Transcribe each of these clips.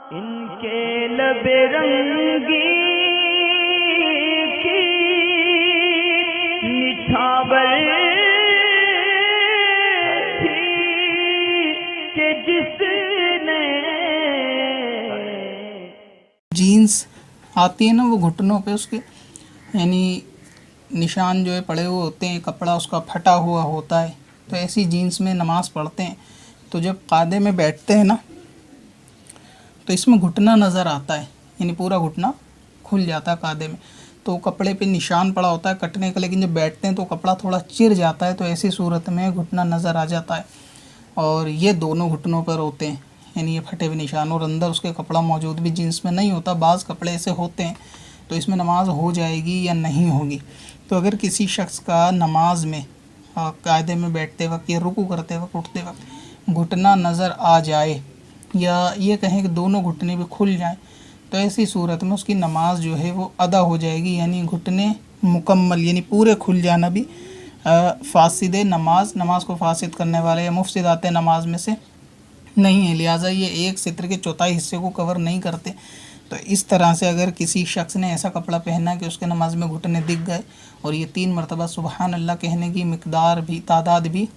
इनके लबे रंगी की निछावर थी कि जिसने जीन्स आती है ना, वो घुटनों पे उसके यानी निशान जो है पड़े हुए होते हैं, कपड़ा उसका फटा हुआ होता है। तो ऐसी जीन्स में नमाज पढ़ते हैं तो जब कायदे में बैठते हैं ना, तो इसमें घुटना नज़र आता है, यानी पूरा घुटना खुल जाता है कायदे में। तो कपड़े पे निशान पड़ा होता है कटने का, लेकिन जब बैठते हैं तो कपड़ा थोड़ा चिर जाता है, तो ऐसी सूरत में घुटना नज़र आ जाता है। और ये दोनों घुटनों पर होते हैं, यानी ये फटे हुए निशान, और अंदर उसके कपड़ा मौजूद भी जीन्स में नहीं होता। बाज़ कपड़े ऐसे होते हैं, तो इसमें नमाज हो जाएगी या नहीं होगी। तो अगर किसी शख्स का नमाज में कायदे में बैठते वक्त या रुकू करते वक्त उठते वक्त घुटना नज़र आ जाए, या ये कहें कि दोनों घुटने भी खुल जाएं, तो ऐसी सूरत में उसकी नमाज जो है वो अदा हो जाएगी। यानी घुटने मुकम्मल यानी पूरे खुल जाना भी फासिद नमाज को फासिद करने वाले या मुफसिदात नमाज में से नहीं है। लिहाजा ये एक सित्र के चौथाई हिस्से को कवर नहीं करते। तो इस तरह से अगर किसी शख्स ने ऐसा कपड़ा पहना कि उसके नमाज में घुटने दिख गए और ये 3 मरतबा सुबहान अल्लाह कहने की मिकदार भी, तादाद भी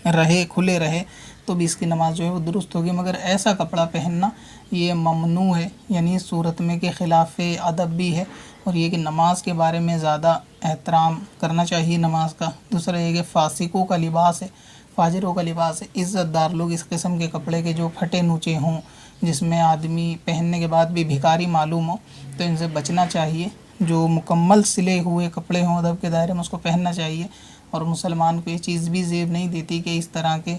रहे, खुले रहे, तो भी इसकी नमाज जो है वो दुरुस्त होगी। मगर ऐसा कपड़ा पहनना ये ममनू है, यानी इस सूरत में के ख़िलाफ़ अदब भी है। और ये कि नमाज के बारे में ज़्यादा एहतराम करना चाहिए नमाज का। दूसरा ये कि फ़ासिकों का लिबास है, फाजिरों का लिबास है। इज़्ज़तदार लोग इस किस्म के कपड़े के जो फटे नूचे हों, जिसमें आदमी पहनने के बाद भी भिखारी मालूम हो, तो इनसे बचना चाहिए। जो मुकम्मल सिले हुए कपड़े हों अदब के दायरे में, उसको पहनना चाहिए। और मुसलमान को ये चीज़ भी ज़ेब नहीं देती कि इस तरह के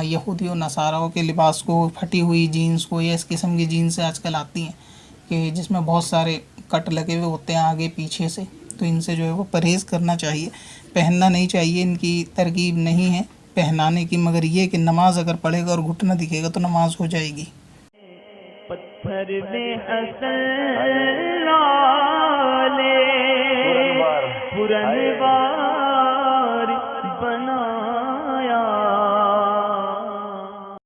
यहूदी और नसाराओं के लिबास को, फटी हुई जीन्स को, या इस किस्म की जीन्स आजकल आती हैं कि जिसमें बहुत सारे कट लगे हुए होते हैं आगे पीछे से, तो इनसे जो है वो परहेज़ करना चाहिए, पहनना नहीं चाहिए। इनकी तरकीब नहीं है पहनाने की, मगर ये कि नमाज अगर पढ़ेगा और घुटना दिखेगा तो नमाज हो जाएगी। पत्थर में असल